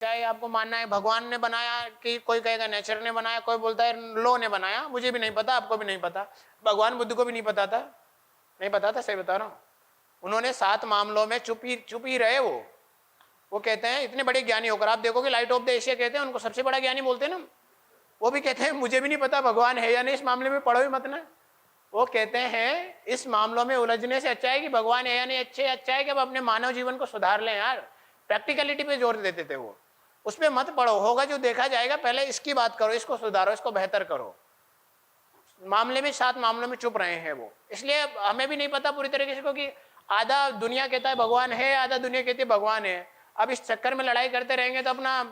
चाहे आपको मानना है भगवान ने बनाया कि कोई कहेगा नेचर ने बनाया, कोई बोलता है लॉ ने बनाया, मुझे भी नहीं पता, आपको भी नहीं पता, भगवान बुद्ध को भी नहीं पता था, नहीं पता था, सही बता रहा हूं। उन्होंने 7 मामलों में चुप ही रहे। वो कहते हैं इतने बड़े ज्ञानी होकर, आप देखोगे लाइट ऑफ द एशिया कहते हैं उनको, सबसे बड़ा ज्ञानी बोलते हैं ना, वो भी कहते हैं मुझे भी नहीं पता भगवान है या नहीं, इस मामले में पढ़ो ही मत ना। वो कहते हैं इस मामलों में उलझने से अच्छा है कि भगवान है या नहीं, अच्छा है कि अब अपने मानव जीवन को सुधार लें यार। प्रैक्टिकलिटी पे जोर देते थे वो, उस पर मत पढ़ो, होगा जो देखा जाएगा, पहले इसकी बात करो, इसको सुधारो, इसको बेहतर करो। मामले में 7 मामलों में चुप रहे हैं वो, इसलिए हमें भी नहीं पता पूरी तरीके से, क्योंकि आधा दुनिया कहता है भगवान है, आधा दुनिया कहती है भगवान है। अब इस चक्कर में लड़ाई करते रहेंगे तो अपना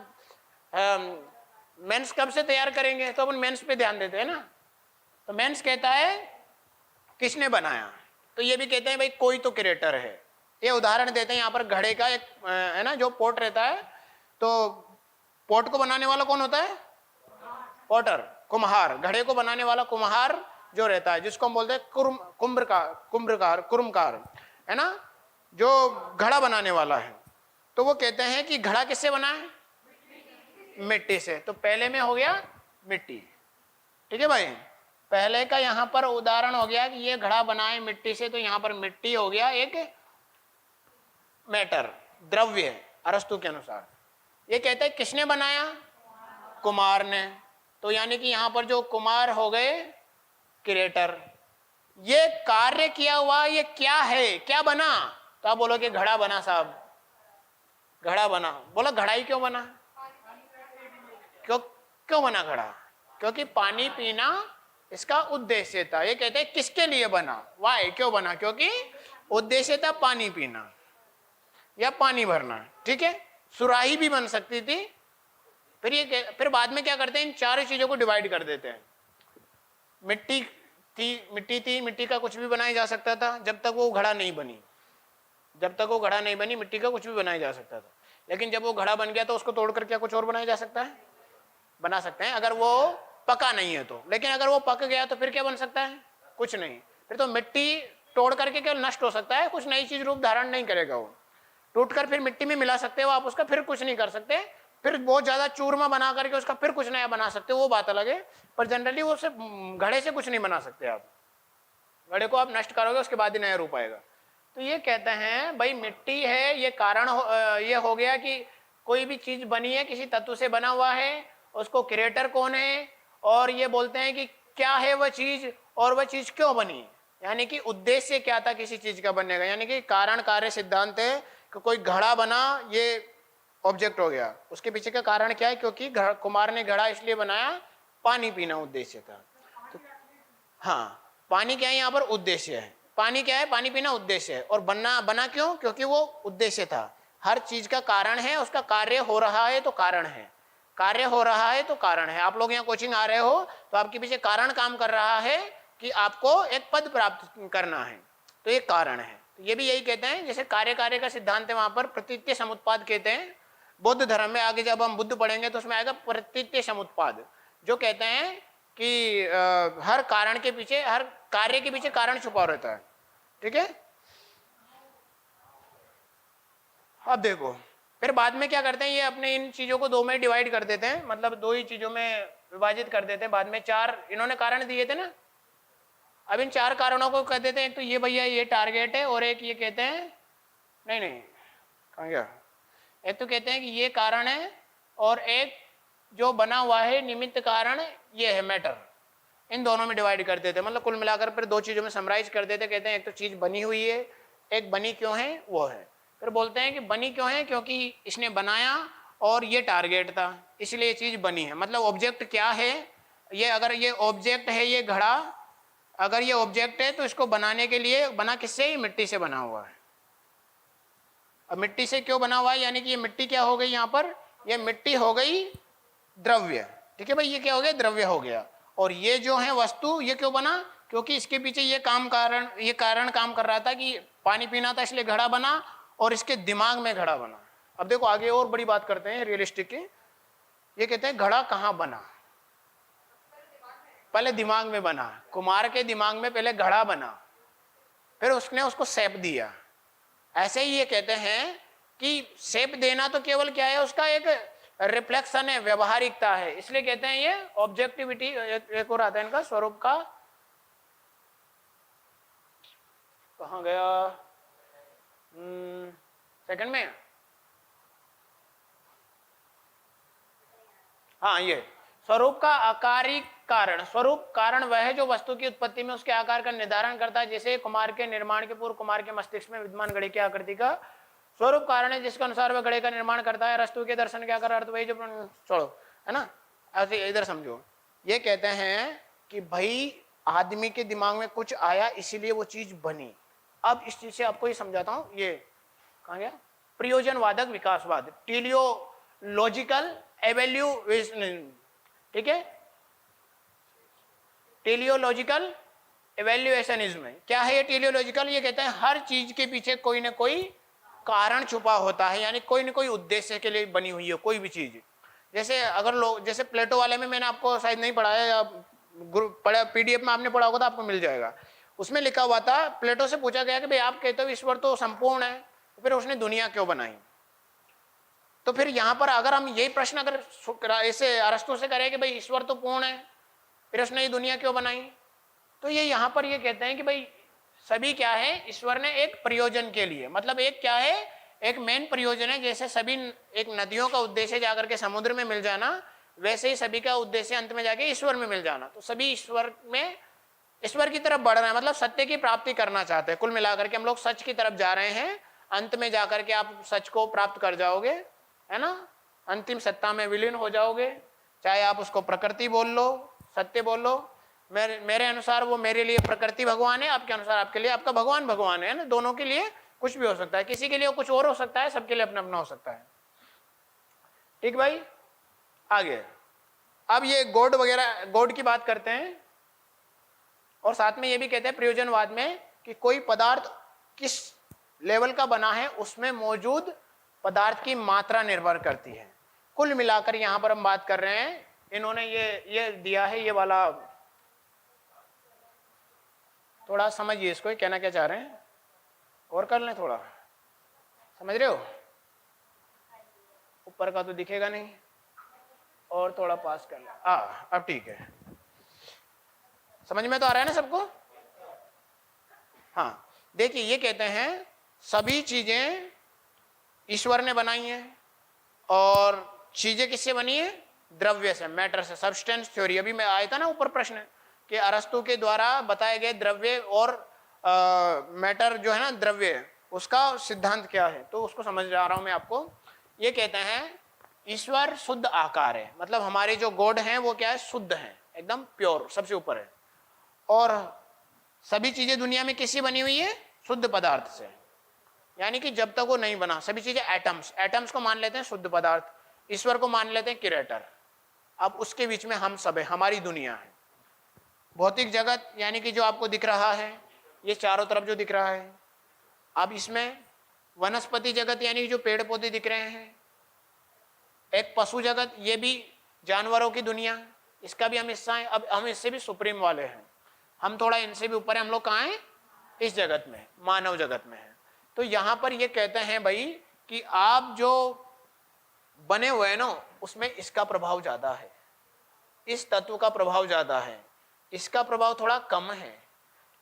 मेंस कब से तैयार करेंगे, तो अपन मेंस पे ध्यान देते हैं ना। तो मेंस कहता है किसने बनाया, तो ये भी कहते हैं भाई कोई तो क्रिएटर है। ये उदाहरण देते हैं यहाँ पर घड़े का, एक है ना जो पोट रहता है, तो पोट को बनाने वाला कौन होता है, पॉटर, कुम्हार। घड़े को बनाने वाला कुम्हार जो रहता है, जिसको हम बोलते हैं कुम्भकार, है ना, जो घड़ा बनाने वाला है। तो वो कहते हैं कि घड़ा किससे बना है, मिट्टी से। तो पहले में हो गया मिट्टी, ठीक है भाई, पहले का यहां पर उदाहरण हो गया कि ये घड़ा बनाए मिट्टी से, तो यहां पर मिट्टी हो गया एक मैटर, द्रव्य, अरस्तु के अनुसार। ये कहते हैं किसने बनाया, कुमार ने। तो यानी कि यहां पर जो कुमार हो गए क्रिएटर। ये कार्य किया हुआ ये क्या है, क्या बना, तो आप बोलोगे घड़ा बना साहब, घड़ा बना। बोला घड़ा ही क्यों बना, क्यों बना घड़ा, क्योंकि पानी पीना इसका उद्देश्य था। ये कहते हैं किसके लिए बना, वाई, क्यों बना, क्योंकि उद्देश्य था पानी पीना या पानी भरना, ठीक है। सुराही भी बन सकती थी। फिर बाद में क्या करते हैं, इन 4 चीजों को डिवाइड कर देते हैं। मिट्टी थी, मिट्टी का कुछ भी बनाया जा सकता था जब तक वो घड़ा नहीं बनी, मिट्टी का कुछ भी बनाया जा सकता था। लेकिन जब वो घड़ा बन गया तो उसको तोड़कर क्या कुछ और बनाया जा सकता है, बना सकते हैं, अगर वो पका नहीं है तो। लेकिन अगर वो पक गया तो फिर क्या बन सकता है, कुछ नहीं। फिर तो मिट्टी तोड़ करके केवल नष्ट हो सकता है, कुछ नई चीज रूप धारण नहीं करेगा। वो टूटकर फिर मिट्टी में मिला सकते हो आप उसका, फिर कुछ नहीं कर सकते। फिर बहुत ज्यादा चूरमा बना करके उसका फिर कुछ नया बना सकते हो, वो बात अलग है। पर जनरली वो सिर्फ घड़े से कुछ नहीं बना सकते आप। घड़े को आप नष्ट करोगे उसके बाद ही नया रूप आएगा। तो ये कहते हैं भाई मिट्टी है, ये कारण ये हो गया कि कोई भी चीज बनी है किसी तत्व से बना हुआ है, उसको क्रिएटर कौन है, और ये बोलते हैं कि क्या है वह चीज और वह चीज क्यों बनी, यानी कि उद्देश्य क्या था किसी चीज का बनने का। यानी कि कारण कार्य सिद्धांत है कि कोई घड़ा बना, ये ऑब्जेक्ट हो गया, उसके पीछे का कारण क्या है, क्योंकि कुमार ने घड़ा इसलिए बनाया, पानी पीना उद्देश्य था। तो हाँ, पानी क्या है यहाँ पर, उद्देश्य है। पानी क्या है, पानी पीना उद्देश्य है। और बना क्यों, क्योंकि वो उद्देश्य था। हर चीज का कारण है, उसका कार्य हो रहा है तो कारण है, कार्य हो रहा है तो कारण है। आप लोग यहाँ कोचिंग आ रहे हो तो आपके पीछे कारण काम कर रहा है कि आपको एक पद प्राप्त करना है, तो ये कारण है। तो ये भी यही कहते हैं, जैसे कार्य का सिद्धांत है वहां पर प्रतीत्य समुत्पाद कहते हैं। बौद्ध धर्म में आगे जब हम बुद्ध पढ़ेंगे तो उसमें आएगा प्रतीत्य समुत्पाद, जो कहते हैं कि हर कारण के पीछे, हर कार्य के पीछे कारण छुपा रहता है, ठीक है। अब देखो फिर बाद में क्या करते हैं, ये अपने इन चीजों को 2 में डिवाइड कर देते हैं, मतलब 2 ही चीजों में विभाजित कर देते हैं। बाद में 4 इन्होंने कारण दिए थे ना, अब इन 4 कारणों को कह देते हैं, एक तो ये भैया ये टारगेट है, और एक ये कहते हैं नहीं कहाँ गया, एक तो कहते हैं कि ये कारण है, और एक जो बना हुआ है निमित्त कारण ये है मैटर। इन दोनों में डिवाइड कर देते हैं, मतलब कुल मिलाकर फिर 2 चीजों में समराइज कर देते, कहते हैं एक तो चीज बनी हुई है, एक बनी क्यों है वो है। फिर बोलते हैं कि बनी क्यों है, क्योंकि इसने बनाया और ये टारगेट था इसलिए ये चीज बनी है। मतलब ऑब्जेक्ट क्या है, ये अगर ये ऑब्जेक्ट है, ये घड़ा अगर ये ऑब्जेक्ट है तो इसको बनाने के लिए बना किससे, मिट्टी से बना हुआ है। अब मिट्टी से क्यों बना हुआ है, यानी कि ये मिट्टी क्या हो गई यहाँ पर, ये मिट्टी हो गई द्रव्य, ठीक है भाई, ये क्या हो गया, द्रव्य हो गया। और ये जो है वस्तु, ये क्यों बना, क्योंकि इसके पीछे ये कारण काम कर रहा था कि पानी पीना था इसलिए घड़ा बना, और इसके दिमाग में घड़ा बना। अब देखो आगे और बड़ी बात करते हैं रियलिस्टिक की, ये कहते हैं घड़ा कहाँ बना, पहले दिमाग में बना। कुमार के दिमाग में पहले घड़ा बना, फिर उसने उसको शेप दिया। ऐसे ही ये कहते हैं कि शेप देना तो केवल क्या है, उसका एक रिफ्लेक्शन है, व्यवहारिकता है, इसलिए कहते हैं ये ऑब्जेक्टिविटी। एक और आता है इनका स्वरूप का, कहाँ गया, सेकंड में, हाँ ये स्वरूप का आकारिक कारण। स्वरूप कारण वह है जो वस्तु की उत्पत्ति में उसके आकार का निर्धारण करता है। जैसे कुमार के निर्माण के पूर्व कुमार के मस्तिष्क में विद्यमान घड़े की आकृति का स्वरूप कारण है, जिसके अनुसार वह घड़े का निर्माण करता है। अरस्तु के दर्शन के आकार अर्थ वही जो, छोड़ो, है ना, ऐसे इधर समझो। ये कहते हैं कि भाई आदमी के दिमाग में कुछ आया इसीलिए वो चीज बनी। अब इस चीज से आपको ये समझाता हूं, ये कहाँ गया, प्रयोजनवादक विकासवाद, टेलियोलॉजिकल एवेल्यूएशन, ठीक है, टेलियोलॉजिकल एवेल्यूएशनिज्म। क्या है ये टेलियोलॉजिकल? ये कहते हैं हर चीज के पीछे कोई ना कोई कारण छुपा होता है, यानी कोई ना कोई उद्देश्य के लिए बनी हुई है कोई भी चीज। जैसे अगर लोग, जैसे प्लेटो वाले में मैंने आपको शायद नहीं पढ़ाया या पढ़ा, पीडीएफ में आपने पढ़ा होगा तो आपको मिल जाएगा। उसमें लिखा हुआ था, प्लेटो से पूछा गया कि भाई आप कहते हो ईश्वर तो संपूर्ण है, तो फिर उसने दुनिया क्यों बनाई? तो फिर यहाँ पर अगर हम यही प्रश्न अगर ऐसे अरस्तु से करें कि भाई ईश्वर तो पूर्ण है, फिर उसने ये दुनिया क्यों बनाई, तो ये यहाँ पर ये कहते हैं कि भाई सभी क्या है, ईश्वर ने एक प्रयोजन के लिए, मतलब एक क्या है, एक मेन प्रयोजन है। जैसे सभी एक नदियों का उद्देश्य जाकर के समुद्र में मिल जाना, वैसे ही सभी का उद्देश्य अंत में जाके ईश्वर में मिल जाना। तो सभी ईश्वर में, ईश्वर की तरफ बढ़ रहे हैं, मतलब सत्य की प्राप्ति करना चाहते हैं। कुल मिलाकर के हम लोग सच की तरफ जा रहे हैं, अंत में जाकर के आप सच को प्राप्त कर जाओगे, है ना, अंतिम सत्ता में विलीन हो जाओगे। चाहे आप उसको प्रकृति बोल लो, सत्य बोल लो। मेरे अनुसार वो मेरे लिए प्रकृति भगवान है, आपके अनुसार आपके लिए आपका भगवान भगवान है ना। दोनों के लिए कुछ भी हो सकता है, किसी के लिए कुछ और हो सकता है, सबके लिए अपना अपना हो सकता है। ठीक भाई, आगे अब ये गॉड वगैरह, गॉड की बात करते हैं, और साथ में ये भी कहते हैं प्रयोजनवाद में कि कोई पदार्थ किस लेवल का बना है उसमें मौजूद पदार्थ की मात्रा निर्भर करती है। कुल मिलाकर यहां पर हम बात कर रहे हैं, इन्होंने ये दिया है, ये वाला थोड़ा समझिए इसको, कहना क्या चाह रहे हैं, और कर लें थोड़ा, समझ रहे हो? ऊपर का तो दिखेगा नहीं, और थोड़ा पास कर लें। अब ठीक है, समझ में तो आ रहा है ना सबको? हाँ, देखिए ये कहते हैं सभी चीजें ईश्वर ने बनाई हैं, और चीजें किससे बनी है? द्रव्य से, मैटर से, सब्सटेंस थ्योरी। अभी मैं आया था ना ऊपर प्रश्न कि अरस्तु के द्वारा बताए गए द्रव्य और मैटर जो है ना, द्रव्य, उसका सिद्धांत क्या है, तो उसको समझ आ रहा हूं मैं आपको। ये कहते हैं ईश्वर शुद्ध आकार है, मतलब हमारे जो गॉड हैं वो क्या है, शुद्ध हैं, एकदम प्योर, सबसे ऊपर है। और सभी चीजें दुनिया में किससे बनी हुई है? शुद्ध पदार्थ से, यानी कि जब तक वो नहीं बना, सभी चीजें एटम्स, एटम्स को मान लेते हैं शुद्ध पदार्थ, ईश्वर को मान लेते हैं क्रिएटर। अब उसके बीच में हम सब है, हमारी दुनिया है, भौतिक जगत, यानी कि जो आपको दिख रहा है, ये चारों तरफ जो दिख रहा है। अब इसमें वनस्पति जगत, यानी जो पेड़ पौधे दिख रहे हैं, एक पशु जगत, ये भी जानवरों की दुनिया, इसका भी हम हिस्सा है। अब हम इससे भी सुप्रीम वाले हैं, हम थोड़ा इनसे भी ऊपर है, हम लोग कहाँ हैं? इस जगत में, मानव जगत में है। तो यहां पर ये कहते हैं भाई कि आप जो बने हुए हैं ना, उसमें इसका प्रभाव ज्यादा है, इस तत्व का प्रभाव ज्यादा है, इसका प्रभाव थोड़ा कम है,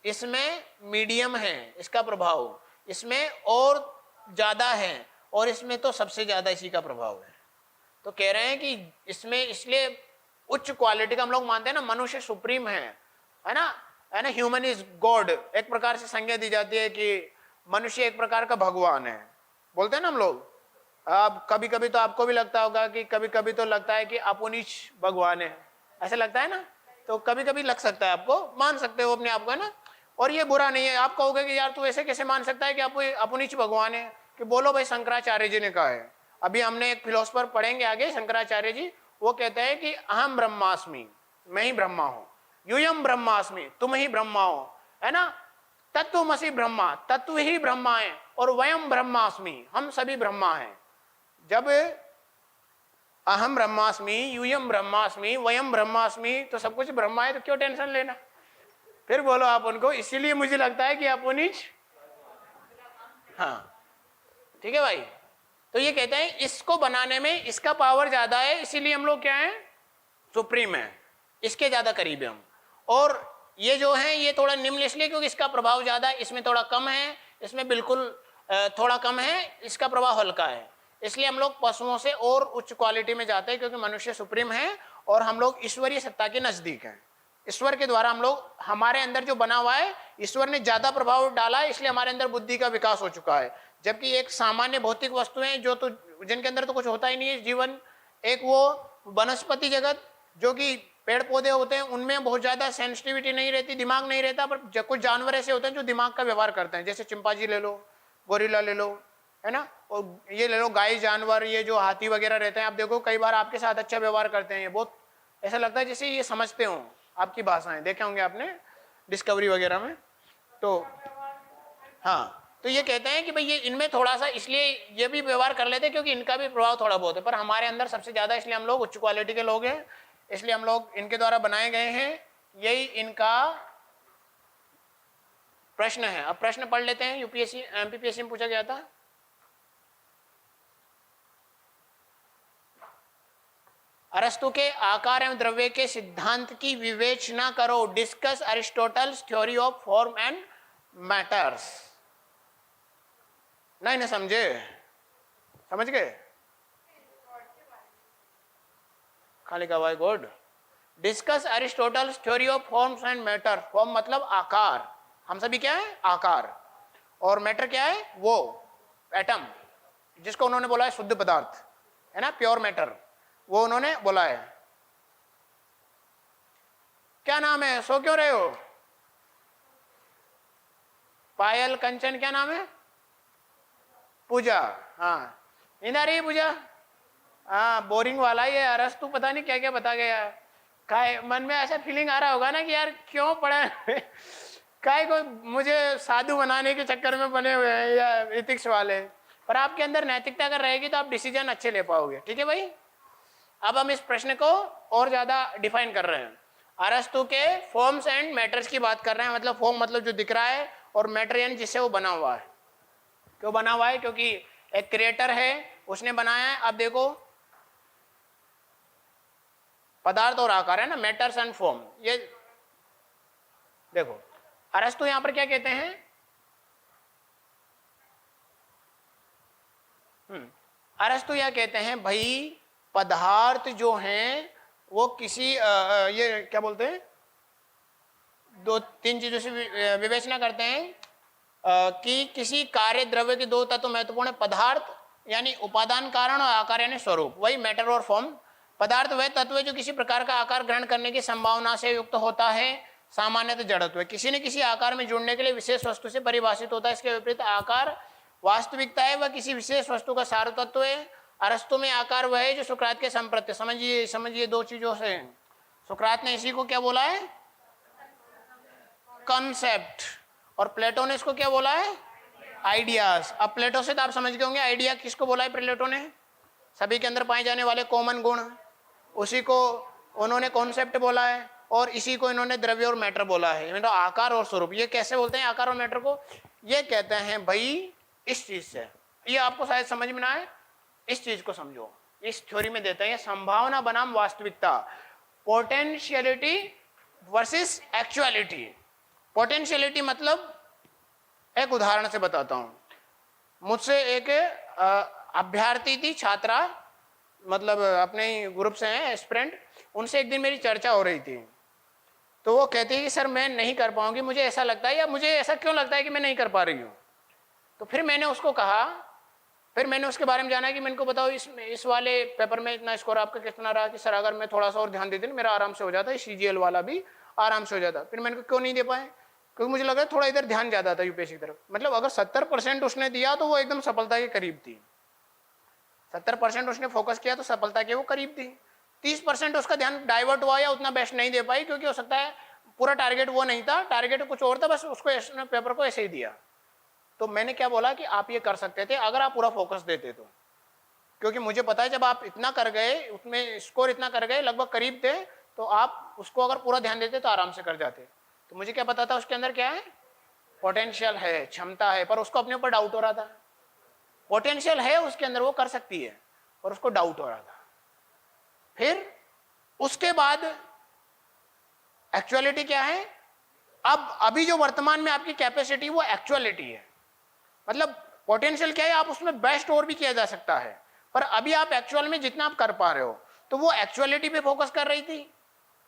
इसमें मीडियम है इसका प्रभाव, इसमें और ज्यादा है, और इसमें तो सबसे ज्यादा इसी का प्रभाव है। तो कह रहे हैं कि इसमें इसलिए उच्च क्वालिटी का हम लोग मानते हैं ना, मनुष्य सुप्रीम है ना, है ना, ह्यूमन इज गॉड, एक प्रकार से संज्ञा दी जाती है कि मनुष्य एक प्रकार का भगवान है, बोलते हैं ना हम लोग। अब कभी कभी तो आपको भी लगता होगा कि कभी कभी तो लगता है कि अपुनीच भगवान है, ऐसा लगता है ना, तो कभी कभी लग सकता है, आपको मान सकते हो अपने आप को, है ना। और ये बुरा नहीं है, आप कहोगे कि यार तू ऐसे कैसे मान सकता है कि आप अपुनीच भगवान है, कि बोलो भाई शंकराचार्य जी ने कहा है। अभी हमने एक फिलोसफर पढ़ेंगे आगे, शंकराचार्य जी, वो कहते हैं कि अहम ब्रह्मास्मि, मैं ही ब्रह्मा हूं, यूयम ब्रह्मास्मि, तुम ही ब्रह्मा हो, है ना, तत्वमसि ब्रह्मा, तत्व ही ब्रह्मा है, और वयम ब्रह्मास्मि, हम सभी ब्रह्मा हैं। जब अहम ब्रह्मास्मि, यूयम ब्रह्मास्मि, वयम ब्रह्मास्मि, तो सब कुछ ब्रह्मा है, तो क्यों टेंशन लेना? फिर बोलो आप उनको, इसीलिए मुझे लगता है कि आप उन्नीच, हाँ ठीक है भाई। तो ये कहते हैं इसको बनाने में इसका पावर ज्यादा है, इसीलिए हम लोग क्या है, सुप्रीम है, इसके ज्यादा करीब है हम। और ये जो है ये थोड़ा निम्न इसलिए क्योंकि इसका प्रभाव ज्यादा है, इसमें थोड़ा कम है, इसमें बिल्कुल थोड़ा कम है, इसका प्रभाव हल्का है। इसलिए हम लोग पशुओं से और उच्च क्वालिटी में जाते हैं, क्योंकि मनुष्य सुप्रीम है और हम लोग ईश्वरीय सत्ता के नजदीक हैं। ईश्वर के द्वारा हम लोग, हमारे अंदर जो बना हुआ है, ईश्वर ने ज्यादा प्रभाव डाला है, इसलिए हमारे अंदर बुद्धि का विकास हो चुका है। जबकि एक सामान्य भौतिक वस्तुएं जो तो जिनके अंदर तो कुछ होता ही नहीं है जीवन, एक वो वनस्पति जगत जो कि पेड़ पौधे होते हैं, उनमें बहुत ज्यादा सेंसिटिविटी नहीं रहती, दिमाग नहीं रहता, पर कुछ जानवर ऐसे होते हैं जो दिमाग का व्यवहार करते हैं, जैसे चिंपांजी ले लो, गोरिल्ला ले लो, है ना, और ये ले लो गाय जानवर, ये जो हाथी वगैरह रहते हैं, आप देखो कई बार आपके साथ अच्छा व्यवहार करते हैं, ये बहुत ऐसा लगता है जैसे ये समझते हो आपकी भाषाएं, देखे होंगे आपने डिस्कवरी वगैरह में। तो हाँ, तो ये कहते हैं कि भाई ये इनमें थोड़ा सा इसलिए ये भी व्यवहार कर लेते हैं क्योंकि इनका भी प्रभाव थोड़ा बहुत है, पर हमारे अंदर सबसे ज्यादा इसलिए हम लोग उच्च क्वालिटी के लोग हैं, इसलिए हम लोग इनके द्वारा बनाए गए हैं, यही इनका प्रश्न है। अब प्रश्न पढ़ लेते हैं, यूपीएससी एमपीपीएससी में पूछा गया था। अरस्तु के आकार एवं द्रव्य के सिद्धांत की विवेचना करो, discuss Aristotle's theory of form and matters. नहीं समझे, समझ गए, खाली का वाई good. Discuss Aristotle's theory of forms and matter. Form मतलब आकार, हम सभी क्या है, आकार, और मैटर क्या है, वो एटम, जिसको उन्होंने बोला है शुद्ध पदार्थ, है ना, प्योर मैटर, वो उन्होंने बोला है। क्या नाम है, सो क्यों रहे हो? पायल, कंचन, क्या नाम है? पूजा। हाँ, नींद आ रही है पूजा? हाँ, बोरिंग वाला ये अरस्तु पता नहीं क्या क्या बता गया। काय मन में ऐसा फीलिंग आ रहा होगा ना कि यार क्यों पढ़ा काय को मुझे साधु बनाने के चक्कर में बने हुए हैं या एथिक्स वाले। पर आपके अंदर नैतिकता अगर रहेगी तो आप डिसीजन अच्छे ले पाओगे। ठीक है भाई, अब हम इस प्रश्न को और ज्यादा डिफाइन कर रहे हैं। अरस्तु के फॉर्म्स एंड मैटर्स की बात कर रहे हैं, मतलब फॉर्म मतलब जो दिख रहा है, और मैटर यानी जिससे वो बना हुआ है। क्यों बना हुआ है? क्योंकि एक क्रिएटर है, उसने बनाया है। अब देखो, पदार्थ और आकार है ना, मैटर्स एंड फॉर्म। ये देखो अरस्तु यहां पर क्या कहते हैं, अरस्तु यह कहते हैं भाई पदार्थ जो हैं वो किसी ये क्या बोलते हैं, दो तीन चीजों से विवेचना करते हैं कि किसी कार्य द्रव्य के दो तत्व महत्वपूर्ण है, पदार्थ यानी उपादान कारण और आकार यानी स्वरूप, वही मैटर और फॉर्म। पदार्थ वह तत्व है जो किसी प्रकार का आकार ग्रहण करने की संभावना से युक्त होता है, सामान्यतः जड़त्व है, किसी न किसी आकार में जुड़ने के लिए विशेष वस्तु से परिभाषित होता है। इसके विपरीत आकार वास्तविकता है, वह किसी विशेष वस्तु का सार तत्व है। अरस्तु में आकार वह है जो सुकरात के संप्रत्य, समझिए दो चीजों से, सुकरात ने इसी को क्या बोला है, कंसेप्ट, और प्लेटो ने इसको क्या बोला है, आइडियाज। अब प्लेटो से तो आप समझ गए होंगे आइडिया किसको बोला है प्लेटो ने, सभी के अंदर पाए जाने वाले कॉमन गुण, उसी को उन्होंने कॉन्सेप्ट बोला है, और इसी को इन्होंने द्रव्य और मैटर बोला है, मतलब आकार और स्वरूप। ये कैसे बोलते हैं आकार और मैटर को, ये कहते हैं भाई इस चीज से, ये आपको शायद समझ में ना आए, इस चीज को समझो, इस थ्योरी में देते हैं संभावना बनाम वास्तविकता, पोटेंशियलिटी वर्सेस एक्चुअलिटी। पोटेंशियलिटी मतलब, एक उदाहरण से बताता हूं। मुझसे एक अभ्यर्थी थी, छात्रा, मतलब अपने ही ग्रुप से हैं एस्पिरेंट, उनसे एक दिन मेरी चर्चा हो रही थी। तो वो कहती है कि सर मैं नहीं कर पाऊंगी, मुझे ऐसा लगता है, या मुझे ऐसा क्यों लगता है कि मैं नहीं कर पा रही हूँ। तो फिर मैंने उसको कहा, फिर मैंने उसके बारे में जाना कि मैं इनको बताओ इस वाले पेपर में इतना स्कोर आपका कितना रहा, कि सर अगर मैं थोड़ा सा और ध्यान देती मेरा आराम से हो जाता, CGL वाला भी आराम से हो जाता। फिर मैंने क्यों नहीं दे पाए, क्योंकि मुझे लगा थोड़ा इधर ध्यान ज्यादा था यूपीएससी की तरफ। मतलब अगर 70% उसने दिया तो वो एकदम सफलता के करीब थी, 70% उसने फोकस किया तो सफलता के वो करीब थी। 30% उसका ध्यान डाइवर्ट हुआ या उतना बेस्ट नहीं दे पाई, क्योंकि हो सकता है पूरा टारगेट वो नहीं था, टारगेट कुछ और था, बस उसको पेपर को ऐसे ही दिया। तो मैंने क्या बोला कि आप ये कर सकते थे अगर आप पूरा फोकस देते तो, क्योंकि मुझे पता है जब आप इतना कर गए, उसमें स्कोर इतना कर गए, लगभग करीब थे, तो आप उसको अगर पूरा ध्यान देते तो आराम से कर जाते। तो मुझे क्या पता था उसके अंदर क्या है, पोटेंशियल है, क्षमता है, पर उसको अपने ऊपर डाउट हो रहा था। पोटेंशियल है उसके अंदर, वो कर सकती है, और उसको डाउट हो रहा था। फिर उसके बाद एक्चुअलिटी क्या है, अब अभी जो वर्तमान में आपकी कैपेसिटी वो एक्चुअलिटी है, मतलब पोटेंशियल क्या है, आप उसमें बेस्ट और भी किया जा सकता है, पर अभी आप एक्चुअल में जितना आप कर पा रहे हो, तो वो एक्चुअलिटी पे फोकस कर रही थी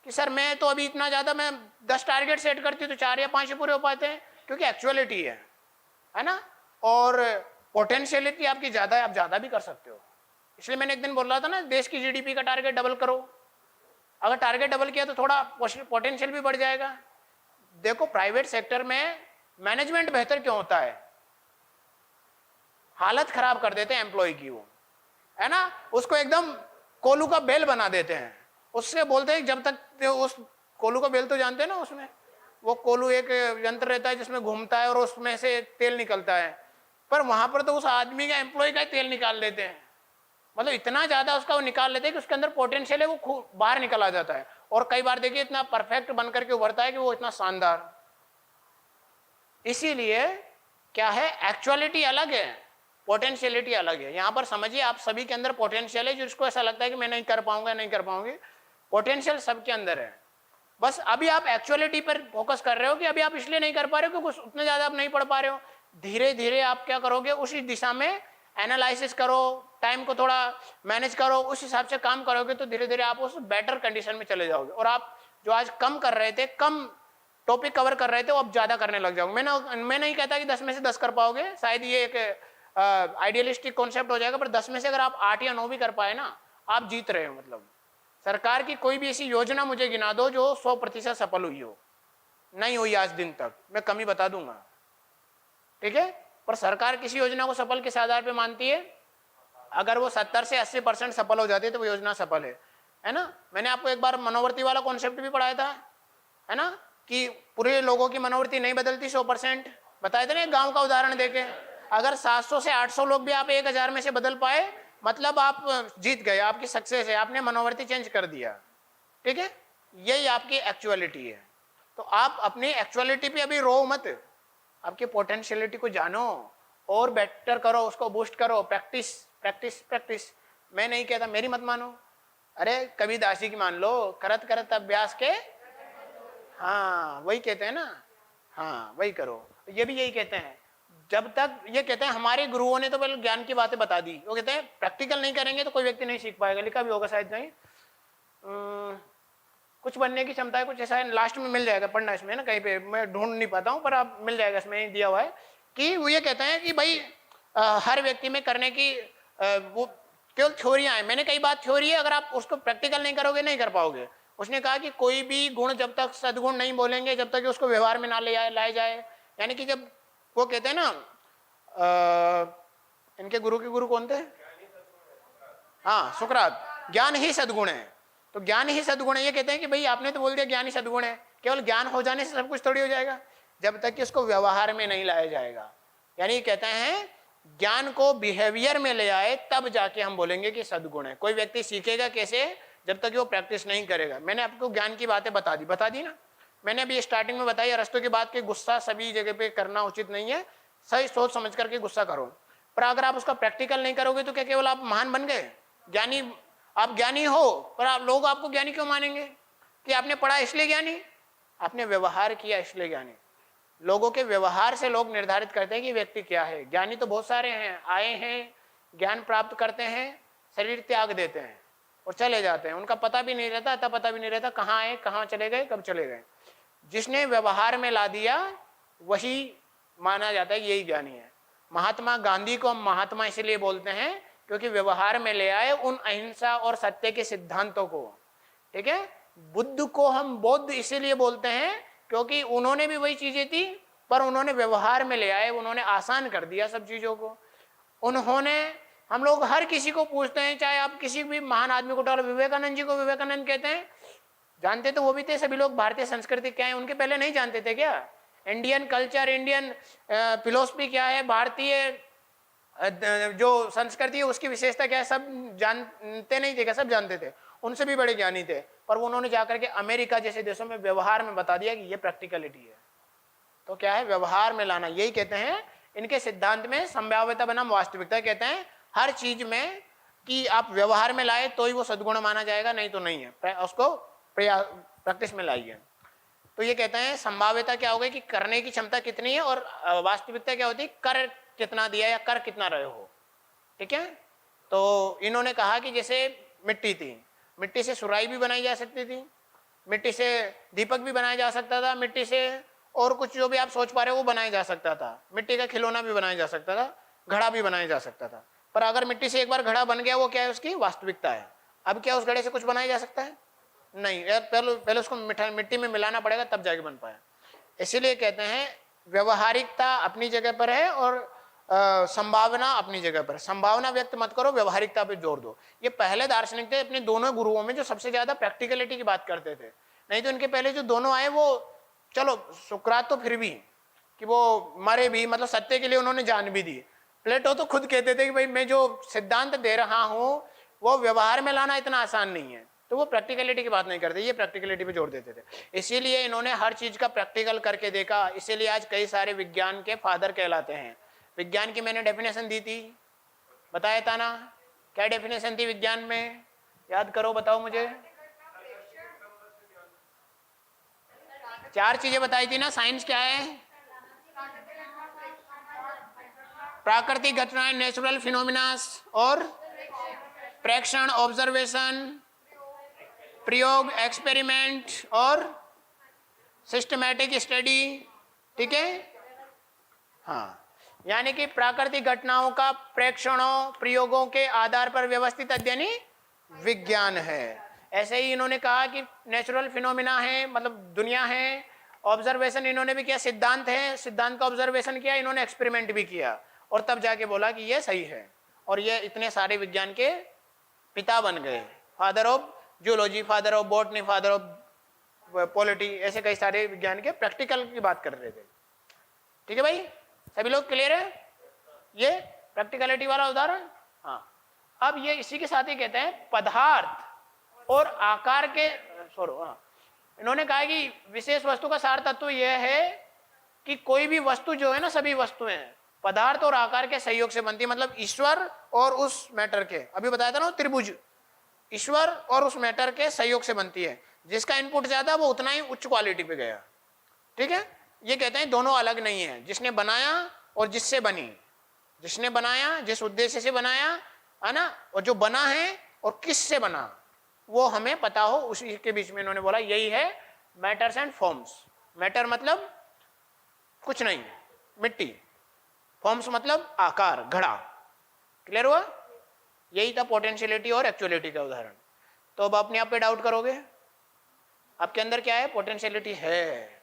कि सर मैं तो अभी इतना ज्यादा, मैं 10 टारगेट सेट करती हूँ तो 4 या 5 ही पूरे हो पाते हैं, क्योंकि एक्चुअलिटी है ना, और पोटेंशियलिटी आपकी ज्यादा है, आप ज्यादा भी कर सकते हो। इसलिए मैंने एक दिन बोल रहा था ना, देश की जीडीपी का टारगेट डबल करो, अगर टारगेट डबल किया तो थोड़ा पोटेंशियल भी बढ़ जाएगा। देखो प्राइवेट सेक्टर में मैनेजमेंट बेहतर क्यों होता है, हालत खराब कर देते हैं एम्प्लॉय की, वो है ना, उसको एकदम कोलू का बेल बना देते हैं, उससे बोलते हैं जब तक उस कोलू का बेल तो जानते हैं ना, उसमें वो कोलू एक यंत्र रहता है जिसमें घूमता है और उसमें से तेल निकलता है, पर वहां पर तो उस आदमी का एम्प्लॉय का तेल निकाल देते हैं, मतलब इतना ज्यादा उसका वो निकाल लेते हैं कि उसके अंदर पोटेंशियल है वो बाहर निकल आ जाता है, और कई बार देखिए इतना परफेक्ट बन करके उभरता है कि वो इतना शानदार। इसीलिए क्या है, एक्चुअलिटी अलग है, पोटेंशियलिटी अलग है। यहां पर समझिए आप सभी के अंदर पोटेंशियल है, जिसको ऐसा लगता है कि मैं नहीं कर पाऊंगा, नहीं कर पाऊंगी, पोटेंशियल सबके अंदर है, बस अभी आप एक्चुअलिटी पर फोकस कर रहे हो कि अभी आप इसलिए नहीं कर पा रहे हो क्योंकि उतने ज्यादा आप नहीं पढ़ पा रहे हो। धीरे धीरे आप क्या करोगे, उसी दिशा में एनालिसिस करो, टाइम को थोड़ा मैनेज करो, उस हिसाब से काम करोगे तो धीरे धीरे आप उस बेटर कंडीशन में चले जाओगे, और आप जो आज कम कर रहे थे, कम टॉपिक कवर कर रहे थे, वो अब ज्यादा करने लग जाओगे। मैं नहीं कहता कि 10 में से 10 कर पाओगे, शायद ये एक आइडियलिस्टिक कॉन्सेप्ट हो जाएगा, पर 10 में से अगर आप 8 या 9 भी कर पाए ना, आप जीत रहे हो। मतलब सरकार की कोई भी ऐसी योजना मुझे गिना दो जो 100% सफल हुई हो, नहीं हुई आज दिन तक, मैं कमी बता दूंगा, ठीक है, पर सरकार किसी योजना को सफल किस आधार पे मानती है, अगर वो 70 से 80% सफल हो जाती है तो वो योजना सफल है ना। मैंने आपको एक बार मनोवृत्ति वाला कॉन्सेप्ट भी पढ़ाया था, है ना, कि पूरे लोगों की मनोवृत्ति नहीं बदलती 100%, बताए थे ना एक गांव का उदाहरण देके, अगर 700 से 800 लोग भी आप 1000 में से बदल पाए, मतलब आप जीत गए, आपकी सक्सेस है, आपने मनोवृत्ति चेंज कर दिया, ठीक है, यही आपकी एक्चुअलिटी है। तो आप अपनी एक्चुअलिटी पे अभी रो मत, आपकी पोटेंशियलिटी को जानो और बेटर करो, उसको बूस्ट करो, प्रैक्टिस प्रैक्टिस प्रैक्टिस। मैं नहीं कहता मेरी मत मानो, अरे कबीरदास जी की मान लो, करत करत अभ्यास के, हाँ वही कहते हैं ना, हाँ वही करो, ये भी यही कहते हैं। जब तक ये कहते हैं, हमारे गुरुओं ने तो पहले ज्ञान की बातें बता दी, वो कहते हैं प्रैक्टिकल नहीं करेंगे तो कोई व्यक्ति नहीं सीख पाएगा, लिखा भी होगा शायद कहीं, कुछ बनने की क्षमता है, कुछ ऐसा है, लास्ट में मिल जाएगा, पढ़ना इसमें ना, कहीं पे मैं ढूंढ नहीं पाता हूँ, पर आप मिल जाएगा, इसमें दिया हुआ है कि वो ये कहते हैं कि भाई हर व्यक्ति में करने की वो केवल थ्योरियां हैं। मैंने कई बात थ्योरी है, अगर आप उसको प्रैक्टिकल नहीं करोगे नहीं कर पाओगे। उसने कहा कि कोई भी गुण जब तक सद्गुण नहीं बोलेंगे, जब तक उसको व्यवहार में ना लाया जाए, यानी कि जब वो कहते हैं ना, इनके गुरु के गुरु कौन थे, हाँ सुकरात, ज्ञान ही सद्गुण है, तो ज्ञान ही सद्गुण है। ये कहते हैं कि भाई आपने तो बोल दिया ज्ञान ही सद्गुण है, केवल ज्ञान हो जाने से सब कुछ थोड़ी हो जाएगा, जब तक कि उसको व्यवहार में नहीं लाया जाएगा। यानी कहते हैं ज्ञान को बिहेवियर में ले आए तब जाके हम बोलेंगे कि सद्गुण है। कोई व्यक्ति सीखेगा कैसे, जब तक वो प्रैक्टिस नहीं करेगा। मैंने आपको ज्ञान की बातें बता दी ना, मैंने अभी स्टार्टिंग में बताई, अरस्तु की बात के गुस्सा सभी जगह पे करना उचित नहीं है, सही सोच समझ करके गुस्सा करो, पर अगर आप उसका प्रैक्टिकल नहीं करोगे तो क्या केवल आप महान बन गए, ज्ञानी, आप ज्ञानी हो, पर आप लोग आपको ज्ञानी क्यों मानेंगे, कि आपने पढ़ा इसलिए ज्ञानी, आपने व्यवहार किया इसलिए ज्ञानी। लोगों के व्यवहार से लोग निर्धारित करते हैं कि व्यक्ति क्या है। ज्ञानी तो बहुत सारे हैं, आए हैं, ज्ञान प्राप्त करते हैं, शरीर त्याग देते हैं और चले जाते हैं, उनका पता भी नहीं रहता, अतः पता भी नहीं रहता कहाँ आए, कहाँ चले गए, कब चले गए। जिसने व्यवहार में ला दिया वही माना जाता है यही ज्ञानी है। महात्मा गांधी को हम महात्मा इसलिए बोलते हैं क्योंकि व्यवहार में ले आए उन अहिंसा और सत्य के सिद्धांतों को, ठीक है। बुद्ध को हम बौद्ध इसीलिए बोलते हैं क्योंकि उन्होंने भी वही चीजें थी, पर उन्होंने व्यवहार में ले आए, उन्होंने आसान कर दिया सब चीजों को। उन्होंने, हम लोग हर किसी को पूछते हैं, चाहे आप किसी भी महान आदमी को उठाओ, विवेकानंद जी को विवेकानंद कहते हैं, जानते तो वो भी थे सभी लोग भारतीय संस्कृति क्या है, उनके पहले नहीं जानते थे क्या, इंडियन कल्चर, इंडियन फिलोसफी क्या है, भारतीय जो संस्कृति है उसकी विशेषता क्या है, सब जानते नहीं थे क्या, सब जानते थे, उनसे भी बड़े ज्ञानी थे। पर उन्होंने जाकर के अमेरिका जैसे देशों में व्यवहार में बता दिया कि ये प्रैक्टिकलिटी है। तो क्या है, व्यवहार में लाना, यही कहते हैं इनके सिद्धांत में संभाव्यता बनाम वास्तविकता कहते हैं हर चीज में कि आप व्यवहार में लाए तो ही वो सद्गुण माना जाएगा, नहीं तो नहीं है, उसको प्रैक्टिस में लाइए। तो ये कहते हैं संभाव्यता क्या होगी कि करने की क्षमता कितनी है, और वास्तविकता क्या होती है कर कितना दिया या कर कितना रहे हो। ठीक है, तो इन्होंने कहा कि जैसे मिट्टी थी, मिट्टी से सुराही भी बनाई जा सकती थी, मिट्टी से दीपक भी बनाया जा सकता था, मिट्टी से और कुछ जो भी आप सोच पा रहे हो वो बनाया जा सकता था, मिट्टी का खिलौना भी बनाया जा सकता था, घड़ा भी बनाया जा सकता था। पर अगर मिट्टी से एक बार घड़ा बन गया वो क्या है, उसकी वास्तविकता है। अब क्या उस घड़े से कुछ बनाया जा सकता है? नहीं, यार पहले उसको मिट्टी में मिलाना पड़ेगा तब जाके बन पाया। इसीलिए कहते हैं व्यवहारिकता अपनी जगह पर है और संभावना अपनी जगह पर। संभावना व्यक्त मत करो, व्यवहारिकता पे जोर दो। ये पहले दार्शनिक थे अपने दोनों गुरुओं में जो सबसे ज्यादा प्रैक्टिकलिटी की बात करते थे। नहीं तो इनके पहले जो दोनों आए वो, चलो सुकरात तो फिर भी कि वो मरे भी, मतलब सत्य के लिए उन्होंने जान भी दी। प्लेटो तो खुद कहते थे कि भाई मैं जो सिद्धांत दे रहा हूं वो व्यवहार में लाना इतना आसान नहीं है, तो वो प्रैक्टिकलिटी की बात नहीं करते, ये प्रैक्टिकलिटी पे जोर देते थे। इसीलिए इन्होंने हर चीज का प्रैक्टिकल करके देखा, इसीलिए आज कई सारे विज्ञान के फादर कहलाते हैं। विज्ञान की मैंने डेफिनेशन दी थी, बताया था ना, क्या डेफिनेशन थी विज्ञान में, याद करो, बताओ मुझे। 4 चीजें बताई थी ना। साइंस क्या है? प्राकृतिक घटनाएं, नेचुरल फिनोमिनास, और प्रेक्षण, ऑब्जर्वेशन, प्रयोग, एक्सपेरिमेंट, और सिस्टमैटिक स्टडी। ठीक है, हाँ, यानी कि प्राकृतिक घटनाओं का प्रेक्षणों, प्रयोगों के आधार पर व्यवस्थित अध्ययन ही विज्ञान है। ऐसे ही इन्होंने कहा कि नेचुरल फिनोमिना है, मतलब दुनिया है, ऑब्जर्वेशन इन्होंने भी किया, सिद्धांत है, सिद्धांत का ऑब्जर्वेशन किया, इन्होंने एक्सपेरिमेंट भी किया, और तब जाके बोला कि ये सही है, और ये इतने सारे विज्ञान के पिता बन गए। Father of zoology, father of botany, father of polity, ऐसे कई सारे विज्ञान के प्रैक्टिकल की बात कर रहे थे। ठीक है भाई, सभी लोग क्लियर है? ये प्रैक्टिकलिटी वाला उदाहरण। हाँ, अब ये इसी के साथ ही कहते हैं पदार्थ और आकार के, इन्होंने कहा कि विशेष वस्तु का सार तत्व यह है कि कोई भी वस्तु जो है ना, सभी वस्तुएं पदार्थ और आकार के सहयोग से बनती है। मतलब ईश्वर और उस मैटर के, अभी बताया था ना त्रिभुज, ईश्वर और उस मैटर के सहयोग से बनती है। जिसका इनपुट ज्यादा वो उतना ही उच्च क्वालिटी पे गया। ठीक है, ये कहते हैं दोनों अलग नहीं है, जिसने बनाया और जिससे बनी, जिसने बनाया जिस उद्देश्य से बनाया है ना, और जो बना है और किससे बना वो हमें पता हो, उसी के बीच में इन्होंने बोला यही है मैटर्स एंड फॉर्म्स। मैटर मतलब कुछ नहीं, मिट्टी, फॉर्म्स मतलब आकार, घड़ा। क्लियर हुआ? यही था पोटेंशियलिटी और एक्चुअलिटी का उदाहरण। तो अब अपने आप पे डाउट करोगे, आपके अंदर क्या है? पोटेंशियलिटी है।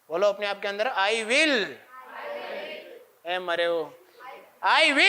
बोलो अपने आप के अंदर, आई विल, मरे हो, आई विल।